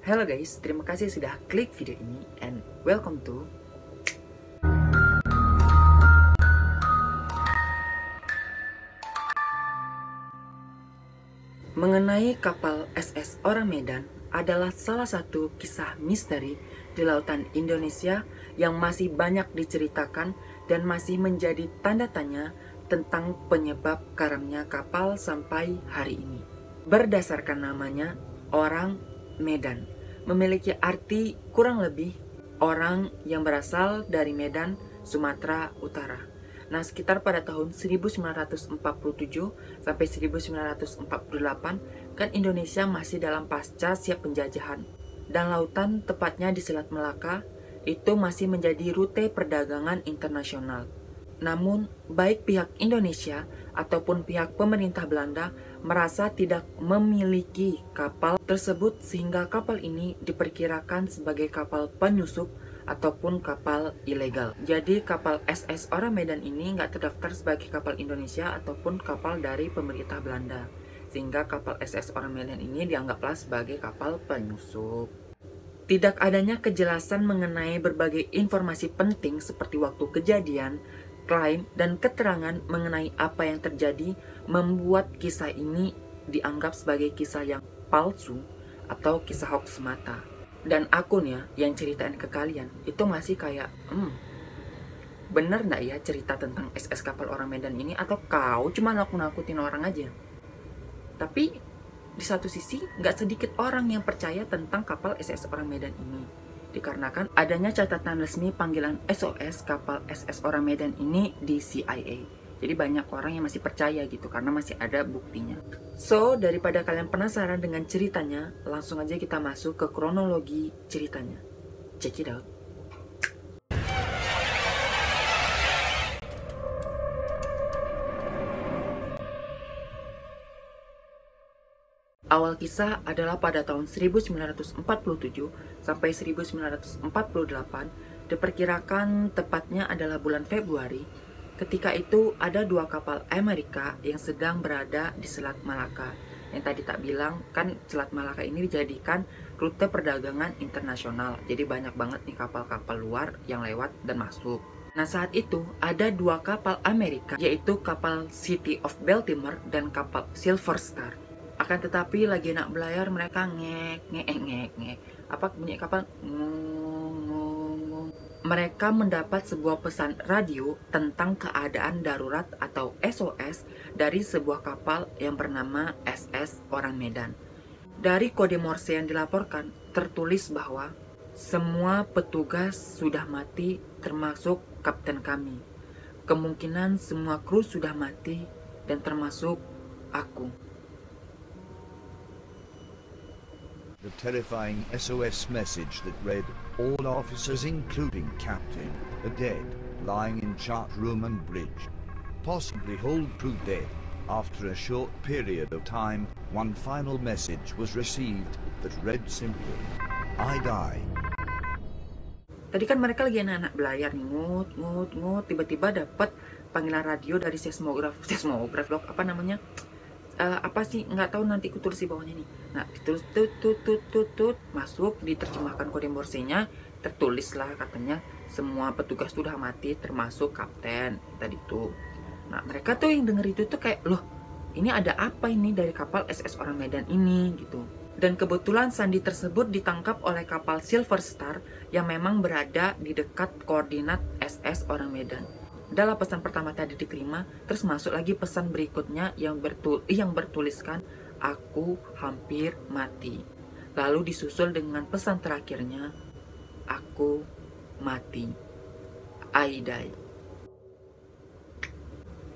Halo guys, terima kasih sudah klik video ini and welcome to mengenai kapal SS Orang Medan adalah salah satu kisah misteri di lautan Indonesia yang masih banyak diceritakan dan masih menjadi tanda tanya tentang penyebab karamnya kapal sampai hari ini. Berdasarkan namanya, Orang Medan memiliki arti kurang lebih orang yang berasal dari Medan, Sumatera Utara. Nah, sekitar pada tahun 1947 sampai 1948 kan Indonesia masih dalam pasca siap penjajahan. Dan lautan, tepatnya di Selat Melaka, itu masih menjadi rute perdagangan internasional. Namun, baik pihak Indonesia ataupun pihak pemerintah Belanda merasa tidak memiliki kapal tersebut sehingga kapal ini diperkirakan sebagai kapal penyusup ataupun kapal ilegal. Jadi kapal SS Orang Medan ini nggak terdaftar sebagai kapal Indonesia ataupun kapal dari pemerintah Belanda. Sehingga kapal SS Orang Medan ini dianggaplah sebagai kapal penyusup. Tidak adanya kejelasan mengenai berbagai informasi penting seperti waktu kejadian, klaim, dan keterangan mengenai apa yang terjadi membuat kisah ini dianggap sebagai kisah yang palsu atau kisah hoax semata. Dan akunnya yang ceritain ke kalian itu masih kayak bener nggak ya cerita tentang SS kapal Orang Medan ini, atau kau cuma nakut-nakutin orang aja? Tapi di satu sisi nggak sedikit orang yang percaya tentang kapal SS Orang Medan ini, dikarenakan adanya catatan resmi panggilan SOS kapal SS Orang Medan ini di CIA. Jadi banyak orang yang masih percaya gitu karena masih ada buktinya. So, daripada kalian penasaran dengan ceritanya, langsung aja kita masuk ke kronologi ceritanya. Check it out. Awal kisah adalah pada tahun 1947 sampai 1948, diperkirakan tepatnya adalah bulan Februari. Ketika itu ada dua kapal Amerika yang sedang berada di Selat Malaka. Yang tadi tak bilang kan Selat Malaka ini dijadikan rute perdagangan internasional. Jadi banyak banget nih kapal-kapal luar yang lewat dan masuk. Nah, saat itu ada dua kapal Amerika, yaitu kapal City of Baltimore dan kapal Silver Star. Akan tetapi lagi nak belayar mereka ngek. Apa bunyi kapal? Mereka mendapat sebuah pesan radio tentang keadaan darurat atau SOS dari sebuah kapal yang bernama SS Orang Medan. Dari kode Morse yang dilaporkan tertulis bahwa semua petugas sudah mati termasuk kapten kami. Kemungkinan semua kru sudah mati dan termasuk aku. The terrifying SOS message that read, "All officers including captain are dead, lying in chart room and bridge. Possibly whole crew dead." After a short period of time, one final message was received that read simply, "I die." Tadi kan mereka lagi anak-anak belayar nih, ngut, tiba-tiba dapat panggilan radio dari seismograf loh, apa namanya? Apa sih, nggak tahu, nanti aku tulis di bawahnya nih. Nah, ditulis tut masuk, diterjemahkan kode Morse-nya, tertulislah katanya semua petugas sudah mati termasuk kapten tadi itu. Nah, mereka tuh yang denger itu tuh kayak, loh, ini ada apa ini dari kapal SS Orang Medan ini gitu. Dan kebetulan sandi tersebut ditangkap oleh kapal Silver Star yang memang berada di dekat koordinat SS Orang Medan. Dalam pesan pertama tadi diterima, terus masuk lagi pesan berikutnya yang bertuliskan aku hampir mati. Lalu disusul dengan pesan terakhirnya, aku mati, I die.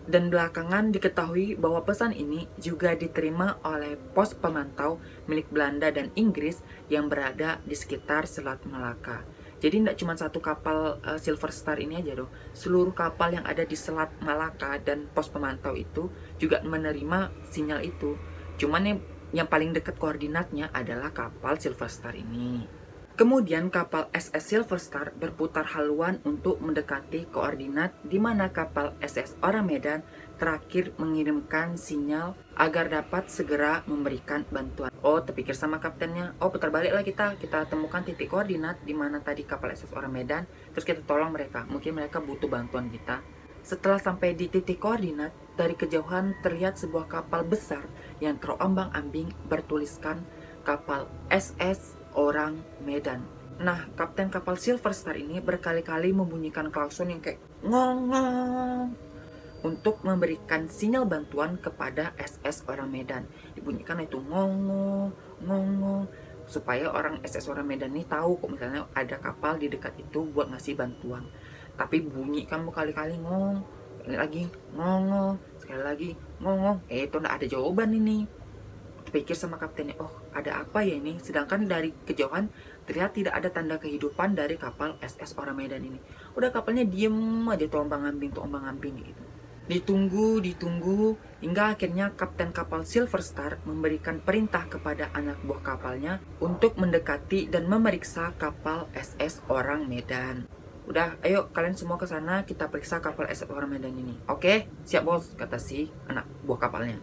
Dan belakangan diketahui bahwa pesan ini juga diterima oleh pos pemantau milik Belanda dan Inggris yang berada di sekitar Selat Malaka. Jadi tidak cuma satu kapal Silver Star ini aja loh. Seluruh kapal yang ada di Selat Malaka dan pos pemantau itu juga menerima sinyal itu. Cuman yang paling dekat koordinatnya adalah kapal Silver Star ini. Kemudian kapal SS Silver Star berputar haluan untuk mendekati koordinat di mana kapal SS Orang Medan terakhir mengirimkan sinyal agar dapat segera memberikan bantuan. Oh, terpikir sama kaptennya, oh putar baliklah kita temukan titik koordinat di mana tadi kapal SS Orang Medan, terus kita tolong mereka, mungkin mereka butuh bantuan kita. Setelah sampai di titik koordinat, dari kejauhan terlihat sebuah kapal besar yang terombang-ambing bertuliskan kapal SS Orang Medan. Nah, kapten kapal Silver Star ini berkali-kali membunyikan klakson yang kayak ngong-ngong untuk memberikan sinyal bantuan kepada SS Orang Medan. Dibunyikan itu ngong-ngong, ngong-ngong, supaya orang SS Orang Medan ini tahu kok misalnya ada kapal di dekat itu buat ngasih bantuan. Tapi bunyi kan berkali-kali ngong, ini lagi ngong-ngong, sekali lagi ngong-ngong. Itu nggak ada jawaban ini. Pikir sama kaptennya, oh ada apa ya ini? Sedangkan dari kejauhan terlihat tidak ada tanda kehidupan dari kapal SS Orang Medan ini. Udah kapalnya diem aja terombang-ambing gitu. Ditunggu hingga akhirnya kapten kapal Silver Star memberikan perintah kepada anak buah kapalnya untuk mendekati dan memeriksa kapal SS Orang Medan. Udah, ayo kalian semua ke sana, kita periksa kapal SS Orang Medan ini. Oke, siap bos, kata si anak buah kapalnya.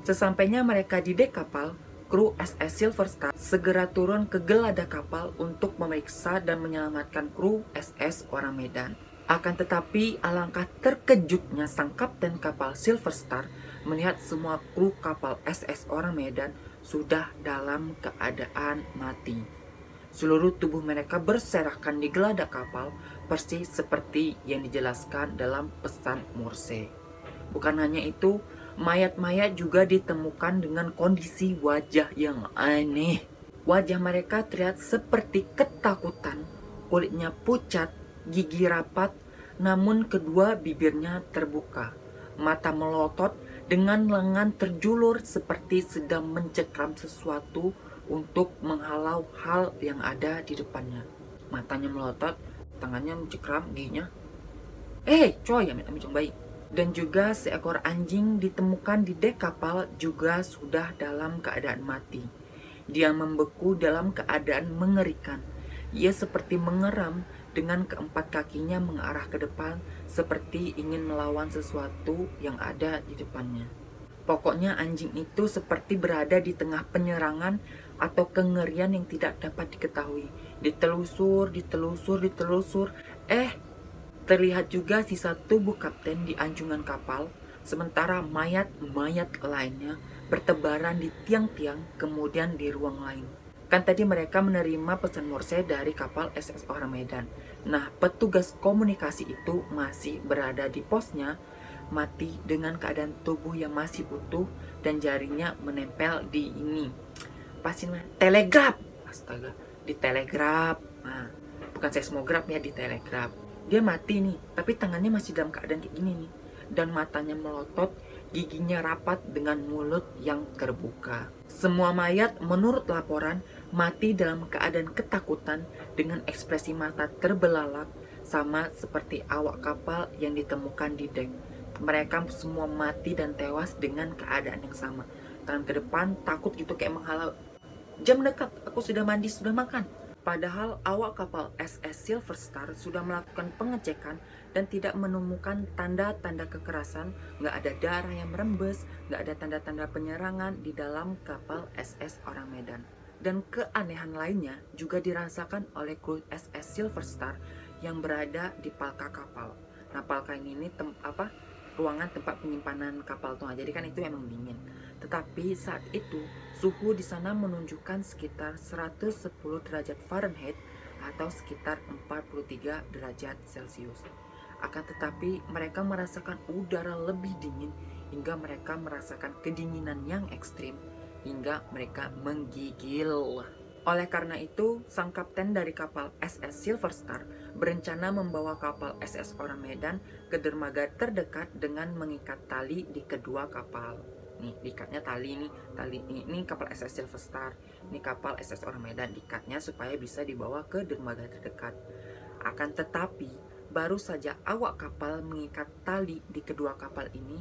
Sesampainya mereka di dek kapal, kru SS Silver Star segera turun ke gelada kapal untuk memeriksa dan menyelamatkan kru SS Orang Medan. Akan tetapi alangkah terkejutnya sang kapten kapal Silver Star melihat semua kru kapal SS Orang Medan sudah dalam keadaan mati. Seluruh tubuh mereka berserakan di gelada kapal persis seperti yang dijelaskan dalam pesan Morse. Bukan hanya itu, mayat-mayat juga ditemukan dengan kondisi wajah yang aneh. Wajah mereka terlihat seperti ketakutan, kulitnya pucat, gigi rapat, namun kedua bibirnya terbuka. Mata melotot dengan lengan terjulur seperti sedang mencekram sesuatu untuk menghalau hal yang ada di depannya. Matanya melotot, tangannya mencekram giginya. Coy, amit-amit baik. Dan juga seekor anjing ditemukan di dek kapal juga sudah dalam keadaan mati. Dia membeku dalam keadaan mengerikan. Ia seperti mengeram dengan keempat kakinya mengarah ke depan seperti ingin melawan sesuatu yang ada di depannya. Pokoknya anjing itu seperti berada di tengah penyerangan atau kengerian yang tidak dapat diketahui. Ditelusur. Terlihat juga sisa tubuh kapten di anjungan kapal, sementara mayat-mayat lainnya bertebaran di tiang-tiang, kemudian di ruang lain. Kan tadi mereka menerima pesan Morse dari kapal SS Orang Medan. Nah, petugas komunikasi itu masih berada di posnya, mati dengan keadaan tubuh yang masih utuh dan jarinya menempel di ini. Pasti telegraf. Astaga, di telegraf. Nah, bukan seismograf ya, di telegraf. Dia mati nih, tapi tangannya masih dalam keadaan kayak gini nih. Dan matanya melotot, giginya rapat dengan mulut yang terbuka. Semua mayat menurut laporan mati dalam keadaan ketakutan dengan ekspresi mata terbelalak sama seperti awak kapal yang ditemukan di dek. Mereka semua mati dan tewas dengan keadaan yang sama. Tangan ke depan, takut gitu kayak menghalau. Jam dekat, aku sudah mandi, sudah makan. Padahal awak kapal SS Silver Star sudah melakukan pengecekan dan tidak menemukan tanda-tanda kekerasan, nggak ada darah yang merembes, nggak ada tanda-tanda penyerangan di dalam kapal SS Orang Medan. Dan keanehan lainnya juga dirasakan oleh kru SS Silver Star yang berada di palka kapal. Nah, palka ini ruangan tempat penyimpanan kapal tuh. Jadi kan itu emang dingin. Tetapi saat itu suhu di sana menunjukkan sekitar 110 derajat Fahrenheit atau sekitar 43 derajat Celcius. Akan tetapi mereka merasakan udara lebih dingin hingga mereka merasakan kedinginan yang ekstrim hingga mereka menggigil. Oleh karena itu, sang kapten dari kapal SS Silver Star berencana membawa kapal SS Orang Medan ke dermaga terdekat dengan mengikat tali di kedua kapal. Nih, diikatnya tali ini kapal SS Silver Star, ini kapal SS Orang Medan, diikatnya supaya bisa dibawa ke dermaga terdekat. Akan tetapi, baru saja awak kapal mengikat tali di kedua kapal ini,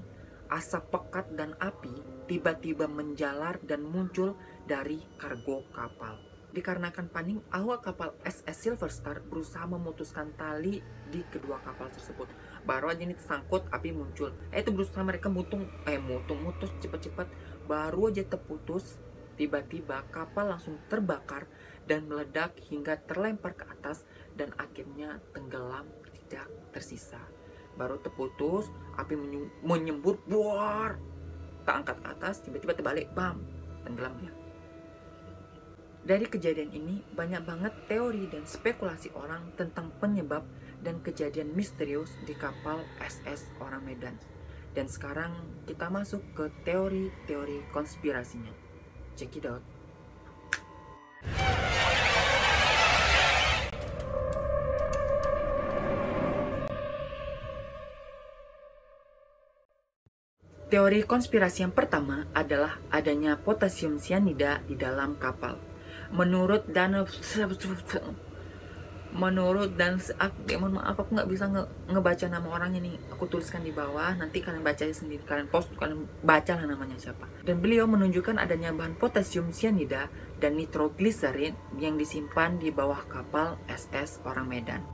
asap pekat dan api tiba-tiba menjalar dan muncul dari kargo kapal. Dikarenakan panik, awak kapal SS Silver Star berusaha memutuskan tali di kedua kapal tersebut. Baru aja ini tersangkut, api muncul. Itu berusaha mereka mutus cepat-cepat. Baru aja terputus, tiba-tiba kapal langsung terbakar dan meledak hingga terlempar ke atas dan akhirnya tenggelam, tidak tersisa. Baru terputus, api menyembur, buar, tak angkat ke atas, tiba-tiba terbalik, bam, tenggelam ya. Dari kejadian ini, banyak banget teori dan spekulasi orang tentang penyebab dan kejadian misterius di kapal SS Orang Medan. Dan sekarang kita masuk ke teori-teori konspirasinya. Check it out. Teori konspirasi yang pertama adalah adanya potasium cyanida di dalam kapal. Menurut dan mohon maaf aku nggak bisa ngebaca nama orangnya nih, aku tuliskan di bawah, nanti kalian baca sendiri, kalian baca lah namanya siapa. Dan beliau menunjukkan adanya bahan potasium cyanida dan nitrogliserin yang disimpan di bawah kapal SS Orang Medan.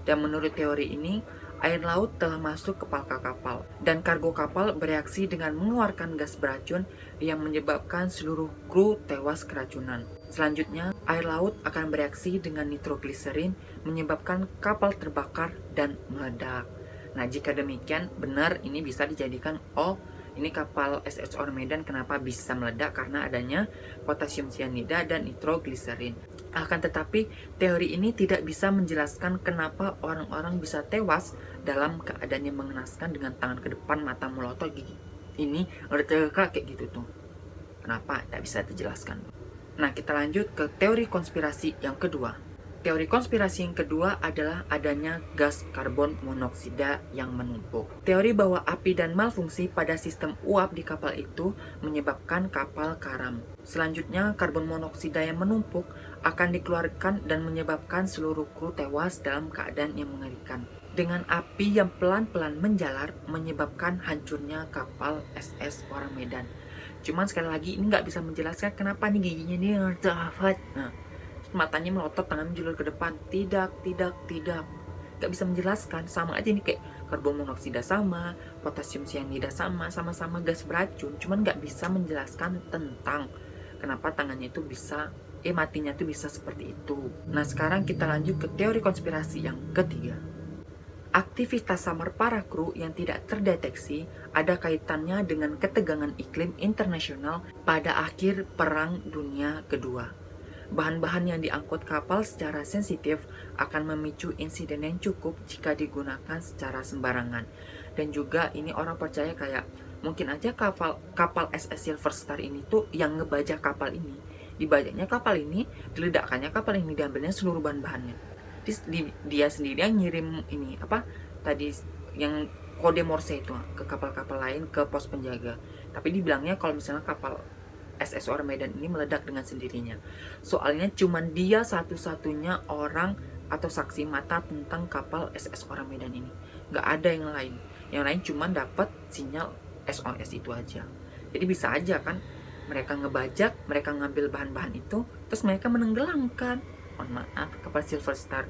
Dan menurut teori ini, air laut telah masuk ke palka kapal dan kargo kapal bereaksi dengan mengeluarkan gas beracun yang menyebabkan seluruh kru tewas keracunan. Selanjutnya, air laut akan bereaksi dengan nitrogliserin menyebabkan kapal terbakar dan meledak. Nah, jika demikian, benar ini bisa dijadikan, ini kapal SS Orang Medan kenapa bisa meledak karena adanya potasium cyanida dan nitrogliserin. Akan tetapi, teori ini tidak bisa menjelaskan kenapa orang-orang bisa tewas dalam keadaan yang mengenaskan dengan tangan ke depan, mata melotot gigi. Ini udah kayak gitu tuh. Kenapa? Tidak bisa dijelaskan. Nah, kita lanjut ke teori konspirasi yang kedua. Teori konspirasi yang kedua adalah adanya gas karbon monoksida yang menumpuk. Teori bahwa api dan malfungsi pada sistem uap di kapal itu menyebabkan kapal karam. Selanjutnya, karbon monoksida yang menumpuk akan dikeluarkan dan menyebabkan seluruh kru tewas dalam keadaan yang mengerikan. Dengan api yang pelan-pelan menjalar menyebabkan hancurnya kapal SS Orang Medan. Cuman sekali lagi ini nggak bisa menjelaskan kenapa nih giginya ini matanya melotot, tangan menjulur ke depan. Tidak. Nggak bisa menjelaskan. Sama aja nih kayak karbon monoksida sama, potasium cyanida sama-sama gas beracun. Cuman nggak bisa menjelaskan tentang kenapa tangannya itu bisa, matinya tuh bisa seperti itu. Nah, sekarang kita lanjut ke teori konspirasi yang ketiga. Aktivitas samar para kru yang tidak terdeteksi ada kaitannya dengan ketegangan iklim internasional pada akhir Perang Dunia Kedua. Bahan-bahan yang diangkut kapal secara sensitif akan memicu insiden yang cukup jika digunakan secara sembarangan. Dan juga ini orang percaya kayak mungkin aja kapal SS Silver Star ini tuh yang ngebajak kapal ini. Dibajaknya kapal ini, diledakkannya kapal ini, diambilnya seluruh bahan-bahannya. Dia sendiri yang ngirim ini yang kode Morse itu ke kapal-kapal lain, ke pos penjaga. Tapi dibilangnya kalau misalnya kapal SS Orang Medan ini meledak dengan sendirinya. Soalnya cuman dia satu-satunya orang atau saksi mata tentang kapal SS Orang Medan ini. Nggak ada yang lain. Yang lain cuman dapat sinyal SOS itu aja. Jadi bisa aja kan mereka ngebajak, mereka ngambil bahan-bahan itu, terus mereka menenggelamkan. Mohon maaf, kapal Silver Star.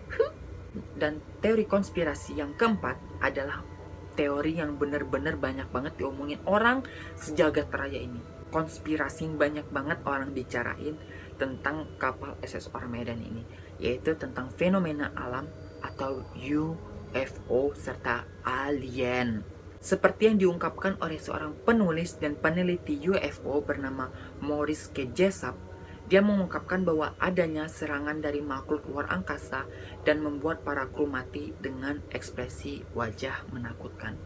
Dan teori konspirasi yang keempat adalah teori yang benar-benar banyak banget diomongin orang sejagat raya ini. Konspirasi yang banyak banget orang bicarain tentang kapal SS Orang Medan ini, yaitu tentang fenomena alam atau UFO serta alien. Seperti yang diungkapkan oleh seorang penulis dan peneliti UFO bernama Maurice K. Jessup, dia mengungkapkan bahwa adanya serangan dari makhluk luar angkasa dan membuat para kru mati dengan ekspresi wajah menakutkan.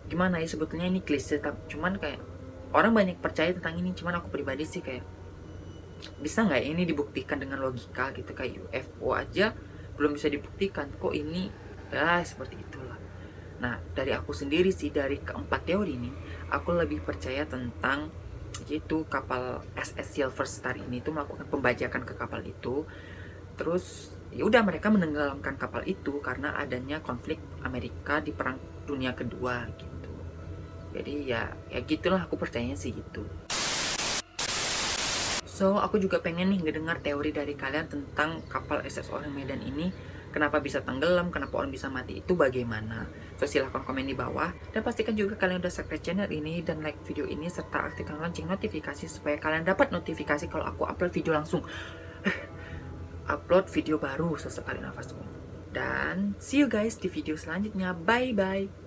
Gimana ya, sebetulnya ini klise, cuman kayak orang banyak percaya tentang ini. Cuman aku pribadi sih kayak bisa nggak ini dibuktikan dengan logika gitu, kayak UFO aja belum bisa dibuktikan, kok ini seperti itulah. Nah, dari aku sendiri sih, dari keempat teori ini aku lebih percaya tentang yaitu kapal SS Silver Star ini tuh melakukan pembajakan ke kapal itu. Terus ya udah mereka menenggelamkan kapal itu karena adanya konflik Amerika di Perang Dunia Kedua gitu. Jadi ya gitulah, aku percayanya sih gitu. So, aku juga pengen nih ngedengar teori dari kalian tentang kapal SS Orang Medan ini. Kenapa bisa tenggelam, kenapa orang bisa mati, itu bagaimana? So, silahkan komen di bawah. Dan pastikan juga kalian udah subscribe channel ini dan like video ini, serta aktifkan lonceng notifikasi supaya kalian dapat notifikasi kalau aku upload video langsung. Upload video baru sesekali nafasku. Dan see you guys di video selanjutnya. Bye-bye.